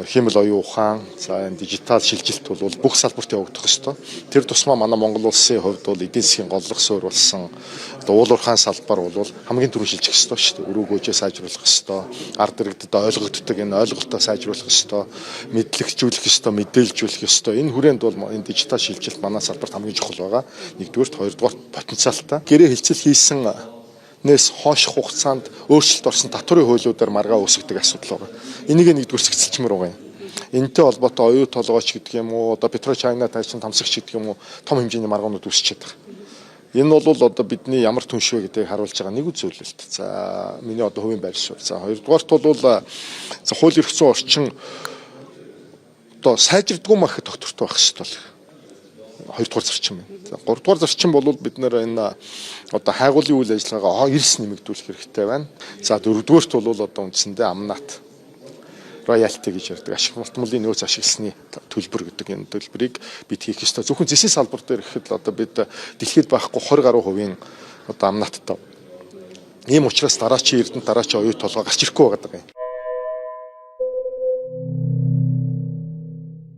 хэмэл оюун ухаан, за энэ дижитал шилжилт бол бүх салбарт явагдах ёстой. Тэр тусмаа манай Монгол улсын хувьд бол эдийн засгийн голлох суурь болсон уул уурхайн салбар бол хамгийн түрүү шилжих ёстой шүү дээ. Өрөөгөөжөө сайжруулах ёстой. Ард иргэдэд ойлгогддог энэ ойлголтоо сайжруулах ёстой. Мэдлэгжүүлэх ёстой, мэдээлжүүлэх ёстой. Энэ хүрээнд бол энэ дижитал шилжилт манай салбарт хамгийн чухал байгаа. Нэгдүгээр, хоёрдугаар потенциалтай. Гэрээ хилцэл хийсэн нэс хойш хугацаанд өөрчлөлт орсон татварын хуулиудаар маргаа үүсгдэг асуудал байгаа. Энийг нэгдүгээр зэгцэлчмээр байгаа юм. Энэтэй холбоотой оюу толгойч гэдэг юм уу, одоо Петро-Чайна тайчин тамсагч гэдэг юм уу, том хэмжээний маргаанууд үүсчихэд байгаа. Энэ бол одоо бидний ямар түншвэ гэдгийг харуулж байгаа нэг зүйл л дээ. За миний одоо хувийн байр суурь. За хоёрдугаарт бол за хууль эрх зүйн орчин одоо сайжирдаггүй мах доктортой байх хэрэгтэй бол. Хоёрдугаар зарчим байна. За гуравдугаар зарчим бол бид нэр энэ одоо хайгуулын үйл ажиллагаагаа эрс нэмэгдүүлэх хэрэгтэй байна. За дөрөвдүгээрт бол одоо үндсэндээ амнат роялти гэж ярьдаг. Ашиг мултмалын нөөц ашигласны төлбөр гэдэг энэ төлбөрийг бид хийх ёстой. Зөвхөн зэсийн салбар дээр ихэд л одоо бид дэлхийд байхгүй 20% одоо амнаттай. Ийм учраас дараачийн эрдэнэ дараачийн оюу толгой гарч ирэхгүй байгаа юм.